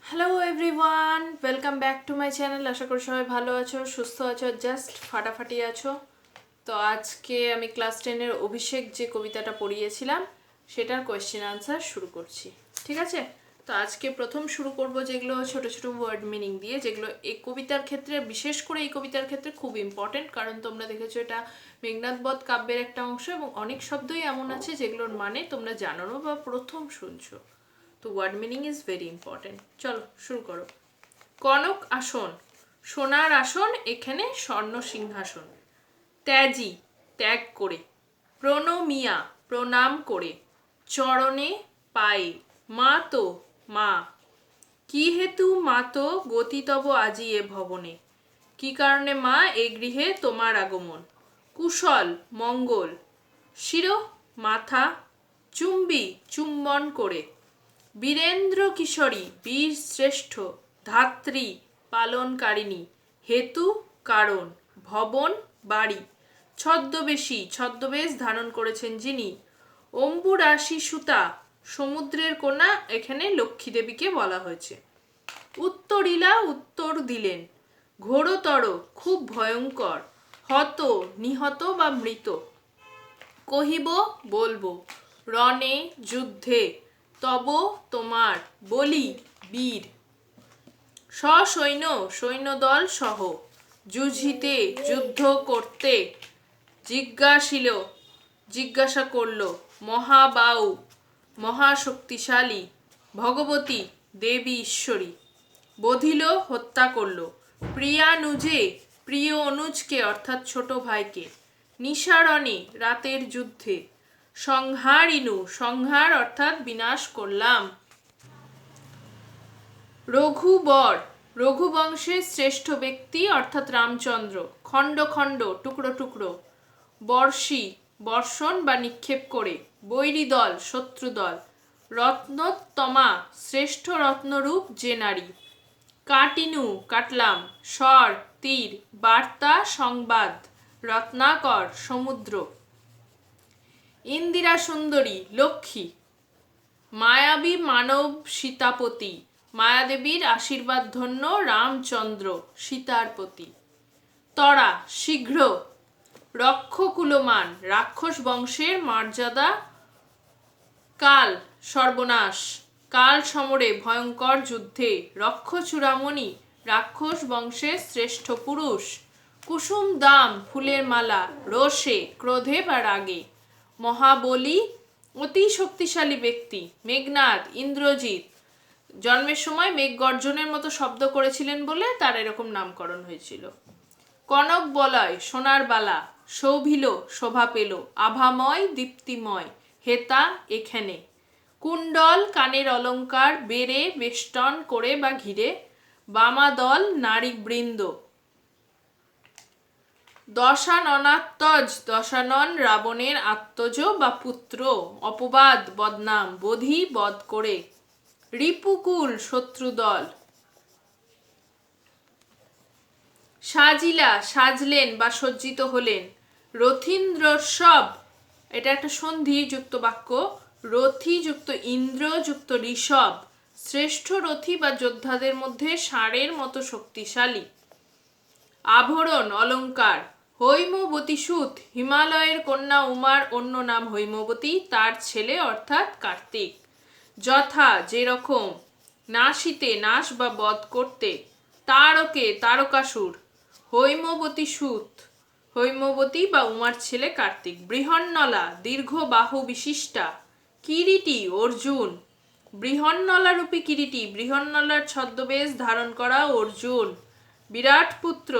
Hello everyone, welcome back to my channel. আশা করি সবাই ভালো আছো, সুস্থ আছো, জাস্ট ফাটাফাটি আছো। তো আজকে আমি ক্লাস 10-এর অভিষেক যে কবিতাটা পড়িয়েছিলাম সেটার কোয়েশ্চেন আনসার শুরু করছি, ঠিক আছে? তো আজকে প্রথম শুরু করব যেগুলো ছোট ছোট ওয়ার্ড মিনিং দিয়ে, যেগুলো এই কবিতার ক্ষেত্রে, বিশেষ করে এই কবিতার ক্ষেত্রে খুব ইম্পর্টেন্ট, কারণ তোমরা দেখেছো এটা মেঘনাদ বধ কাব্যের একটা অংশ এবং অনেক শব্দই এমন আছে যেগুলোর মানে তোমরা জানো না বা প্রথম শুনছো। তো word meaning is very important. চলো শুরু করো। কনক আসন, সোনার আসন, এখানে স্বর্ণ সিংহাসন। ত্যাজি, ত্যাগ করে। প্রণমিয়া, প্রণাম করে। চরণে, পায়ে। মা তো, মা। কি হেতু মা তো গতি তব আজি এ ভবনে, কি কারণে মা এ গৃহে তোমার আগমন। কুশল, মঙ্গল। শির, মাথা। চুম্বি, চুম্বন করে। বীরেন্দ্র কিশোরী, বীর শ্রেষ্ঠ। ধাত্রী, পালনকারিণী। হেতু, কারণ। ভবন, বাড়ি। ছদ্মবেশী, ছদ্মবেশ ধারণ করেছেন যিনি। অম্বুরাশি সুতা, সমুদ্রের কন্যা, এখানে লক্ষ্মী দেবীকে বলা হয়েছে। উত্তরিলা, উত্তর দিলেন। ঘোরতর, খুব ভয়ঙ্কর। হত, নিহত বা মৃত। কহিব, বলবো। রণে, যুদ্ধে। তব, তোমার। বলি, বীর। সসৈন্য, সৈন্যদল সহ। যুঝিতে, যুদ্ধ করতে। জিজ্ঞাসিল, জিজ্ঞাসা করল। মহাবাউ, মহাশক্তিশালী। ভগবতী, দেবী ঈশ্বরী। বধিল, হত্যা করল। প্রিয়ানুজে, প্রিয় অনুজকে অর্থাৎ ছোট ভাইকে। নিসারণে, রাতের যুদ্ধে। সংহারিনু, সংহার অর্থাৎ বিনাশ করলাম। রঘুবর, রঘুবংশের শ্রেষ্ঠ ব্যক্তি অর্থাৎ রামচন্দ্র। খণ্ড খণ্ড, টুকরো টুকরো। বর্ষী, বর্ষণ বা নিক্ষেপ করে। বৈরী দল, শত্রুদল। রত্নোত্তমা, শ্রেষ্ঠ রত্নরূপ যে নারী। কাটিনু, কাটলাম। স্বর, তীর। বার্তা, সংবাদ। রত্নাকর, সমুদ্র। ইন্দিরা সুন্দরী, লক্ষ্মী। মায়াবী মানব সীতাপতি, মায়াদেবীর আশীর্বাদ ধন্য রামচন্দ্র, সীতার পতি। তরা, শীঘ্র। রক্ষকুলমান, রাক্ষস বংশের মর্যাদা। কাল, সর্বনাশ। কাল সমরে, ভয়ঙ্কর যুদ্ধে। রক্ষচূড়ামণি, রাক্ষস বংশের শ্রেষ্ঠ পুরুষ। কুসুম দাম, ফুলের মালা। রোষে, ক্রোধে বা রাগে। মহাবলী, অতি শক্তিশালী ব্যক্তি। মেঘনাদ, ইন্দ্রজিৎ, জন্মের সময় মেঘ গর্জনের মতো শব্দ করেছিলেন বলে তার এরকম নামকরণ হয়েছিল। কনক বলয়, সোনার বালা। শোভিল, শোভা পেল। আভাময়, দীপ্তিময়। হেতা, এখানে। কুণ্ডল, কানের অলঙ্কার। বেড়ে, বেষ্টন করে বা ঘিরে। বামাদল, নারী বৃন্দ। দশাননাত্মজ, দশানন রাবণের আত্মজ বা পুত্র। অপবাদ, বদনাম। বধি, বধ করে। রিপুকুল, শত্রুদল। সাজিলা, সাজলেন বা সজ্জিত হলেন। রথীন্দ্রসব, এটা একটা সন্ধি যুক্ত বাক্য। রথী যুক্ত ইন্দ্র যুক্ত ঋষভ, শ্রেষ্ঠ রথী বা যোদ্ধাদের মধ্যে ষাঁড়ের মতো শক্তিশালী। আভরণ, অলঙ্কার। হৈমবতী সুত, হিমালয়ের কন্যা উমার অন্য নাম হৈমবতী, তার ছেলে অর্থাৎ কার্তিক। যথা, যেরকম। নাশিতে, নাশ বা বধ করতে। তারকে, তারকাসুর। হৈমবতী সুত, হৈমবতী বা উমার ছেলে কার্তিক। বৃহন্নলা, দীর্ঘ বাহু বিশিষ্টা। কিরীটি, অর্জুন। বৃহন্নলা রূপী কিরীটি, বৃহন্নলার ছদ্মবেশ ধারণ করা অর্জুন। বিরাট পুত্র,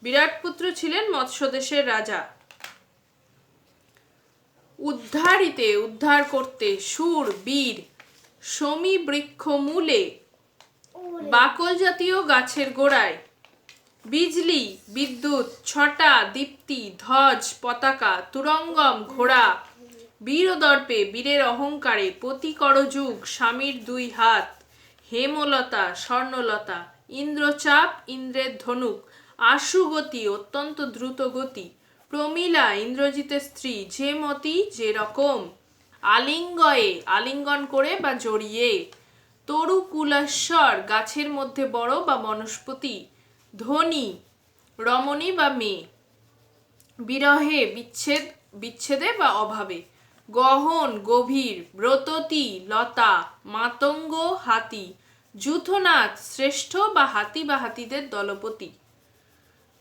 বিরাট পুত্র ছিলেন মৎস্যদেশের রাজা। উদ্ধারিতে, উদ্ধার করতে। সুর, বীর। শমী বৃক্ষ মূলে, বাকল জাতীয় গাছের গোড়ায়। বিজলি, বিদ্যুৎ। ছটা, দীপ্তি। ধ্বজ, পতাকা। তুরঙ্গম, ঘোড়া। বীরদর্পে, বীরের অহংকারে। পতি করযুগ, স্বামীর দুই হাত। হেমলতা, স্বর্ণলতা। ইন্দ্রচাপ, ইন্দ্রের ধনুক। আশুগতি, অত্যন্ত দ্রুত গতি। প্রমীলা, ইন্দ্রজিতের স্ত্রী। যে মতি, যেরকম। আলিঙ্গয়ে, আলিঙ্গন করে বা জড়িয়ে। তরুকুলেশ্বর গাছের মধ্যে বড় বা বনস্পতি। ধনী রমণী বা মেয়ে। বিরহে বিচ্ছেদে বা অভাবে। গহন গভীর। ব্রততী লতা। মাতঙ্গ হাতি। যূথনাথ শ্রেষ্ঠ বা হাতি বা হাতিদের দলপতি।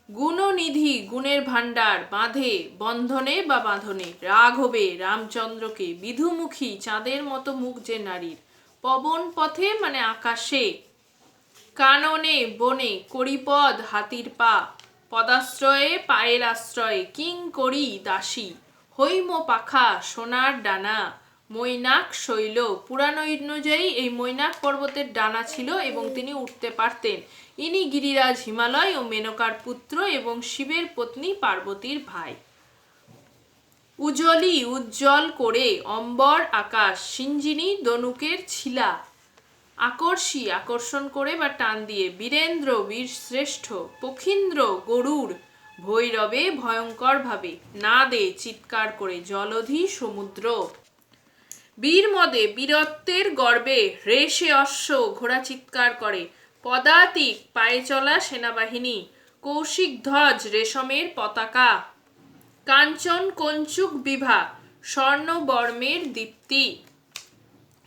গুণনিধি গুণের ভাণ্ডার। বাঁধে বন্ধনে বা বাঁধনে। রাঘবে রামচন্দ্রকে। বিধুমুখী চাঁদের মতো মুখ যে নারীর। পবন পথে মানে আকাশে। কাননে বনে। করিপদ হাতির পা। পদাশ্রয়ে পায়ের আশ্রয়ে। কিঙ্করী দাসী। হৈম পাখা সোনার ডানা। মৈনাক শৈল। পুরাণ অনুযায়ী এই মৈনাক পর্বতের ডানা ছিল এবং তিনি উঠতে পারতেন। ইনি গিরিরাজ হিমালয় ও মেনকার পুত্র এবং শিবের পত্নী পার্বতীর ভাই। উজ্জ্বলী উজ্জ্বল করে। অম্বর আকাশ। সিঞ্জিনী দনুকের ছিলা। আকর্ষী আকর্ষণ করে বা টান দিয়ে। বীরেন্দ্র বীর শ্রেষ্ঠ। পক্ষীন্দ্র গরুড়। ভৈরবে ভয়ঙ্কর ভাবে। নাদে চিৎকার করে। জলধি সমুদ্র। বীর মদে বীরত্বের গর্বে। রেশে অশ্ব ঘোড়া চিৎকার করে। পদাতিক পায়ে চলা সেনাবাহিনী। কৌশিক ধ্বজ রেশমের পতাকা। কাঞ্চন কঞ্চুক বিভা। স্বর্ণ বর্মের দীপ্তি।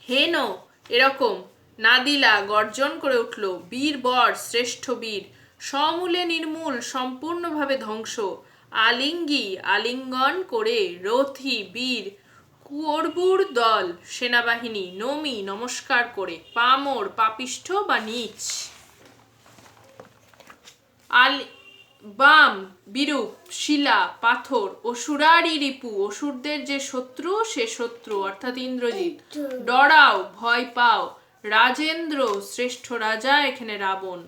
হেন এরকম। নাদিলা গর্জন করে উঠল। বীর বর শ্রেষ্ঠ বীর। সমূলে নির্মূল সম্পূর্ণভাবে ধ্বংস। আলিঙ্গি আলিঙ্গন করে। রথি বীর। কর্বুর দল সেনাবাহিনী। নমি নমস্কার করে। পামর পাপিষ্ঠ বা নীচ। বাম বিরূপ। শিলা পাথর। অসুরারি রিপু অসুরদের যে শত্রু সে শত্রু অর্থাৎ ইন্দ্রজিৎ। ডরাও ভয় পাও। রাজেন্দ্র শ্রেষ্ঠ রাজা এখানে রাবণ।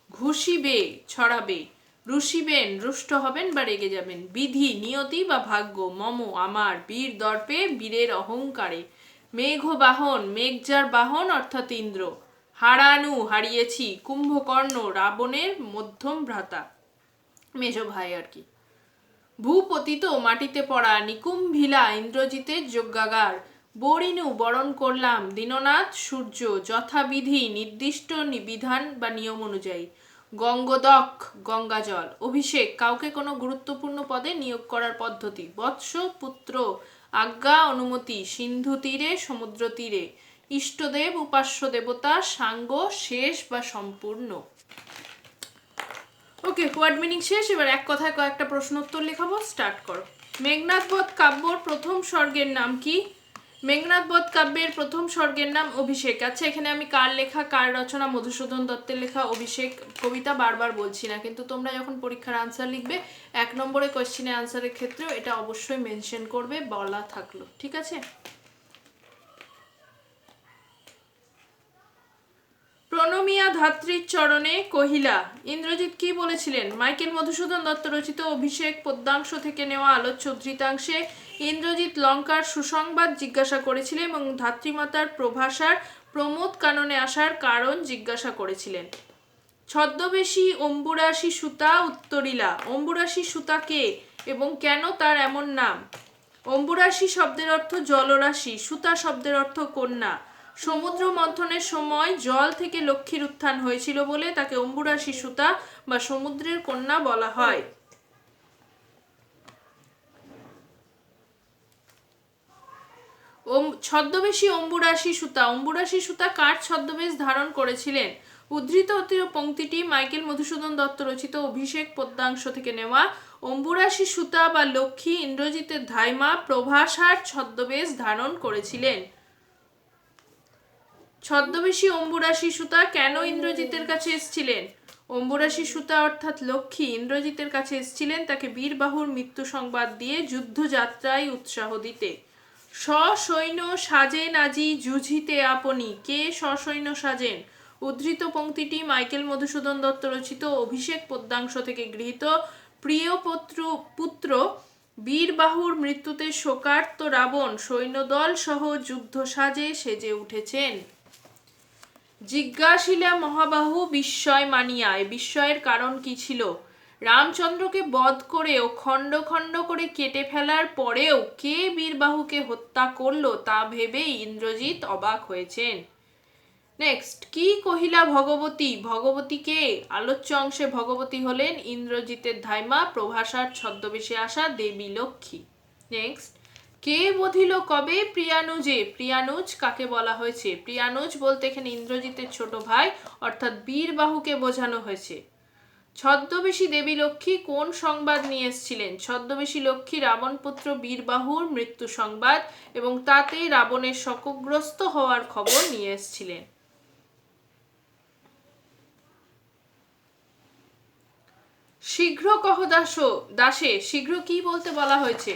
ঘুষিবে ছড়াবে। রুষিবেন রুষ্ট হবেন বা রেগে যাবেন। বিধি নিয়তি বা ভাগ্য। মম আমার। বীর দর্পে বীরের অহংকারে। মেঘবাহন মেঘযার বাহন অর্থাৎ ইন্দ্র। হারানু হারিয়েছি। কুম্ভকর্ণ রাবণের মধ্যম ভ্রাতা মেজ ভাই আর কি। ভূপতিত মাটিতে পড়া। নিকুম্ভিলা ইন্দ্রজিতের যজ্ঞাগার। বরিণু বরণ করলাম। দীননাথ সূর্য। যথাবিধি নির্দিষ্ট বিধান বা নিয়ম অনুযায়ী। গঙ্গোদক গঙ্গাজল। অভিষেক কাউকে কোনো গুরুত্বপূর্ণ পদে নিয়োগ করার পদ্ধতি। বৎস পুত্র। আজ্ঞা অনুমতি। সিন্ধু তীরে সমুদ্র তীরে। ইষ্টদেব উপাস্য দেবতা। সাঙ্গ শেষ বা সম্পূর্ণ। ওকে ওয়ার্ড মিনিং শেষ। এবার এক কথায় কয়েকটা প্রশ্ন উত্তর লেখাবো। স্টার্ট করো। মেঘনাদ বধ কাব্যর প্রথম স্বর্গের নাম কি? মেঘনাদ বধ কাব্যের প্রথম স্বর্গের নাম অভিষেক। আচ্ছা এখানে আমি কার লেখা কার রচনা মধুসূদন দত্তের লেখা অভিষেক কবিতা বারবার বলছি না, কিন্তু তোমরা যখন পরীক্ষার আনসার লিখবে 1 নম্বরে কোয়েশ্চেনের আনসারের ক্ষেত্রেও এটা অবশ্যই মেনশন করবে, বলা থাকলো, ঠিক আছে? প্রণমিয়া ধাত্রীর চরণে কহিলা। ইন্দ্রজিৎ কি বলেছিলেন? মাইকেল মধুসূদন দত্ত রচিত অভিষেক পদ্যাংশ থেকে নেওয়া আলোচ্য উদ্ধৃতাংশে ইন্দ্রজিৎ লঙ্কার সুসংবাদ জিজ্ঞাসা করেছিলেন এবং ধাত্রীমাতার প্রভাষার প্রমোদ কাননে আসার কারণ জিজ্ঞাসা করেছিলেন। ছদ্মবেশী অম্বুরাশি সুতা উত্তরিলা। অম্বুরাশি সুতা কে এবং কেন তার এমন নাম? অম্বুরাশি শব্দের অর্থ জলরাশি, সুতা শব্দের অর্থ কন্যা। সমুদ্র মন্থনের সময় জল থেকে লক্ষ্মীর উত্থান হয়েছিল বলে তাকে অম্বুরাশি সুতা বা সমুদ্রের কন্যা বলা হয়। ছদ্মবেশী অম্বুরাশি সুতা। অম্বুরাশি সুতা কার ছদ্মবেশ ধারণ করেছিলেন? উদ্ধৃত পংক্তিটি মাইকেল মধুসূদন দত্ত রচিত অভিষেক পদ্যাংশ থেকে নেওয়া। অম্বুরাশি সুতা বা লক্ষ্মী ইন্দ্রজিতের ধাইমা প্রভাষার ছদ্মবেশ ধারণ করেছিলেন। ছদ্মবেশী অম্বুরাশি সুতা কেন ইন্দ্রজিতের কাছে এসেছিলেন? অম্বুরাশি সুতা অর্থাৎ লক্ষ্মী ইন্দ্রজিতের কাছে এসেছিলেন তাকে বীরবাহুর মৃত্যু সংবাদ দিয়ে যুদ্ধযাত্রায় উৎসাহ দিতে। সসৈন্য সাজেন আজি যুঝিতে আপনি। কে সসৈন্য সাজেন? উদ্ধৃত পংক্তিটি মাইকেল মধুসূদন দত্ত রচিত অভিষেক পদ্যাংশ থেকে গৃহীত। প্রিয় পুত্র বীরবাহুর মৃত্যুতে শোকার্ত রাবণ সৈন্যদল সহ যুদ্ধ সাজে সেজে উঠেছেন। জিজ্ঞাসিলা মহাবাহু বিস্ময় মানিয়া। এ বিস্ময়ের কারণ কি ছিল? রামচন্দ্রকে বধ করে ও খণ্ড খণ্ড করে কেটে ফেলার পরেও কে বীরবাহুকে হত্যা করলো তা ভেবেই ইন্দ্রজিৎ অবাক হয়েছেন। নেক্সট, কি কহিলা ভগবতী? ভগবতী কে? আলোচ্য অংশে ভগবতী হলেন ইন্দ্রজিতের ধাইমা, প্রভাষার ছদ্মবেশে আসা দেবী লক্ষ্মী। নেক্সট, কে বধিল কবে প্রিয়ানুজে? প্রিয়ানুজ কাকে বলা হয়েছে? প্রিয়ানুজ বলতে এখানে ইন্দ্রজিতের ছোট ভাই অর্থাৎ বীরবাহুকে বোঝানো হয়েছে। ছদ্মবেশী দেবী লক্ষ্মী কোন সংবাদ নিয়ে এসেছিলেন? ছদ্মবেশী লক্ষ্মী রাবণপুত্র বীরবাহুর মৃত্যু সংবাদ এবং তাতে রাবণের শোকগ্রস্ত হওয়ার খবর নিয়ে এসেছিলেন। শীঘ্র কহ দাসে, শীঘ্র কি বলতে বলা হয়েছে?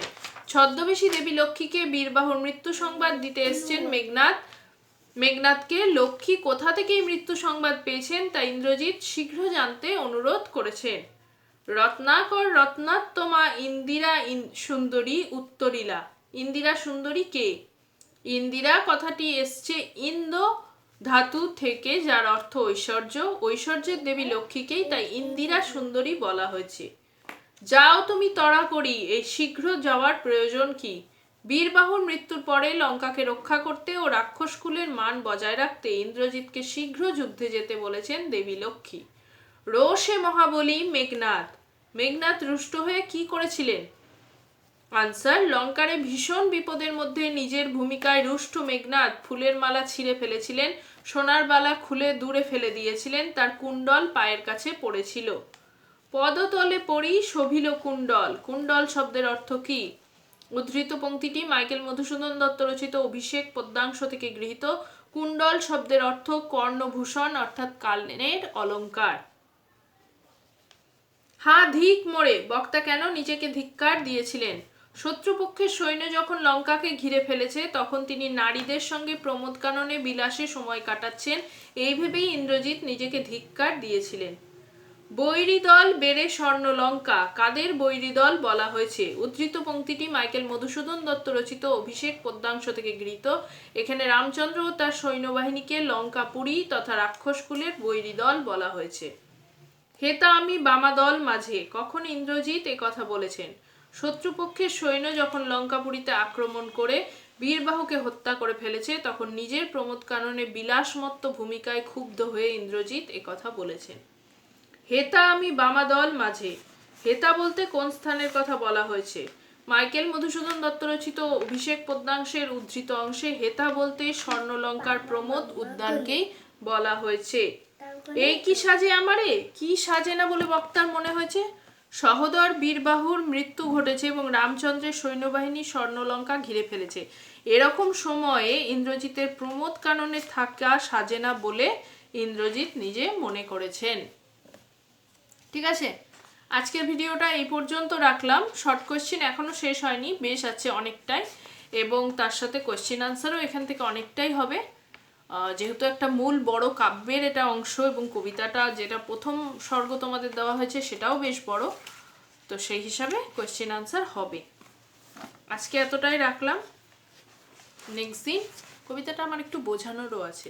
ছদ্মবেশী দেবী লক্ষ্মীকে বীরবাহুর মৃত্যু সংবাদ দিতে এসছেন মেঘনাদ। মেঘনাদকে লক্ষ্মী কোথা থেকে এই মৃত্যু সংবাদ পেয়েছেন তা ইন্দ্রজিৎ শীঘ্র জানতে অনুরোধ করেছেন। রত্নাকর রত্নাত্তমা ইন্দিরা সুন্দরী উত্তরিলা। ইন্দিরা সুন্দরী কে? ইন্দিরা কথাটি এসছে ইন্দ্র ধাতু থেকে, যার অর্থ ঐশ্বর্য। ঐশ্বর্যের দেবী লক্ষ্মীকেই তাই ইন্দিরা সুন্দরী বলা হয়েছে। যাও তুমি তড়া করি, এই শীঘ্র যাওয়ার প্রয়োজন কি? বীরবাহুর মৃত্যুর পরে লঙ্কাকে রক্ষা করতে ও রাক্ষসকুলের মান বজায় রাখতে ইন্দ্রজিৎকে শীঘ্র যুদ্ধে যেতে বলেছেন দেবী লক্ষ্মী। রোষে মহাবলী মেঘনাদ। মেঘনাদ রুষ্ট হয়ে কি করেছিলেন? আনসার, লঙ্কারে ভীষণ বিপদের মধ্যে নিজের ভূমিকায় রুষ্ট মেঘনাদ ফুলের মালা ছিঁড়ে ফেলেছিলেন, সোনার বালা খুলে দূরে ফেলে দিয়েছিলেন, তার কুণ্ডল পায়ের কাছে পড়েছিল। পদতলে পড়ি শোভিল কুণ্ডল। কুণ্ডল শব্দের অর্থ কি? উদ্ধৃত পংক্তিটি মাইকেল মধুসূদন দত্ত রচিত অভিষেক পদ্যাংশ থেকে গৃহীত। কুণ্ডল শব্দের অর্থ কর্ণভূষণ অর্থাৎ কানের অলঙ্কার। হা ধিক মোড়ে, বক্তা কেন নিজেকে ধিক্কার দিয়েছিলেন? শত্রুপক্ষের সৈন্য যখন লঙ্কাকে ঘিরে ফেলেছে তখন তিনি নারীদের সঙ্গে প্রমোদ কাননে বিলাসে সময় কাটাচ্ছেন, এই ভেবেই ইন্দ্রজিৎ নিজেকে ধিক্কার দিয়েছিলেন। বৈরী দল বেড়ে স্বর্ণ লঙ্কা, কাদের বৈরী দল বলা হয়েছে? উদ্ধৃত পংক্তিটি মাইকেল মধুসূদন দত্ত রচিত অভিষেক পদ্যাংশ থেকে গৃহীত। এখানে রামচন্দ্র ও তার সৈন্যবাহিনীকে লঙ্কাপুরী তথা রাক্ষসকুলের বৈরী দল বলা হয়েছে। হেতা আমি বামাদল মাঝে, কখন ইন্দ্রজিৎ এ কথা বলেছেন? শত্রুপক্ষের সৈন্য যখন লঙ্কাপুরীতে আক্রমণ করে বীরবাহুকে হত্যা করে ফেলেছে তখন নিজের প্রমোদ কাননে বিলাসমত্ত ভূমিকায় ক্ষুব্ধ হয়ে ইন্দ্রজিৎ এ কথা বলেছেন। হেতা আমি বামাদল মাঝে, হেতা বলতে কোন স্থানের কথা বলা হয়েছে? মাইকেল মধুসূদন দত্ত রচিত অভিষেক পদ্যাংশের উদ্ধৃত অংশে হেতা বলতে স্বর্ণলঙ্কার প্রমোদ উদ্যানকেই বলা হয়েছে। এই কি সাজে আমারে? কি সাজে না বলে বক্তার মনে হয়েছে? সহোদর বীরবাহুর মৃত্যু ঘটেছে এবং রামচন্দ্রের সৈন্যবাহিনী স্বর্ণলঙ্কা ঘিরে ফেলেছে। এরকম সময়ে ইন্দ্রজিতের প্রমোদ কাননে থাকা সাজে না বলে ইন্দ্রজিৎ নিজে মনে করেছেন। ঠিক আছে, আজকের ভিডিওটা এই পর্যন্ত রাখলাম। শর্ট কোয়েশ্চেন এখনো শেষ হয়নি, বেশ আছে অনেকটাই, এবং তার সাথে কোয়েশ্চেন আনসারও এখান থেকে অনেকটাই হবে। যেহেতু একটা মূল বড় কাব্যের এটা অংশ এবং কবিতাটা যেটা প্রথম স্বর্গ তোমাদের দেওয়া হয়েছে সেটাও বেশ বড়, তো সেই হিসাবে কোয়েশ্চেন আনসার হবে। আজকে এতটাই রাখলাম। নেক্সট দিন কবিতাটা আমার একটু বোঝানোরও আছে।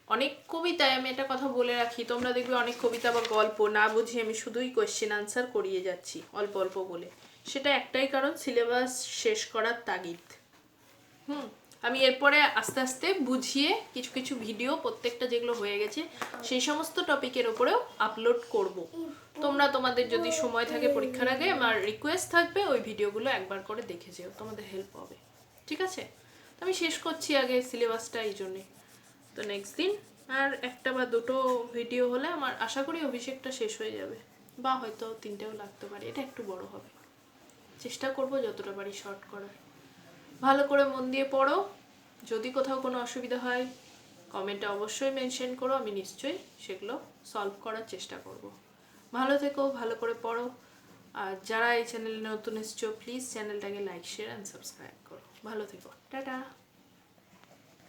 অনেক কবিতায় আমি একটা কথা বলে রাখি, তোমরা দেখবে অনেক কবিতা বা গল্প না বুঝি আমি শুধুই কোয়েশ্চেন আনসার করিয়ে যাচ্ছি অল্প অল্প বলে। সেটা একটাই কারণ, সিলেবাস শেষ করার তাগিদ। আমি এরপরে আস্তে আস্তে বুঝিয়ে কিছু কিছু ভিডিও প্রত্যেকটা যেগুলো হয়ে গেছে সেই সমস্ত টপিকের ওপরেও আপলোড করব। তোমরা তোমাদের যদি সময় থাকে পরীক্ষার আগে, আমার রিকোয়েস্ট থাকবে ওই ভিডিওগুলো একবার করে দেখে যেও, তোমাদের হেল্প হবে। ঠিক আছে, আমি শেষ করছি আগে সিলেবাসটা এই জন্যে। তো নেক্সট দিন আর একটা বা দুটো ভিডিও হলে আমার আশা করি অভিষেকটা শেষ হয়ে যাবে, বা হয়তো তিনটেও লাগতে পারে, এটা একটু বড় হবে। চেষ্টা করব যতটা পারি শর্ট করার। ভালো করে মন দিয়ে পড়ো। যদি কোথাও কোনো অসুবিধা হয় কমেন্টে অবশ্যই মেনশন করো, আমি নিশ্চয়ই সেগুলো সলভ করার চেষ্টা করব। ভালো থেকো, ভালো করে পড়ো। আর যারা এই চ্যানেলে নতুন এসছো প্লিজ চ্যানেলটাকে লাইক শেয়ার অ্যান্ড সাবস্ক্রাইব করো। ভালো থেকো, টাটা।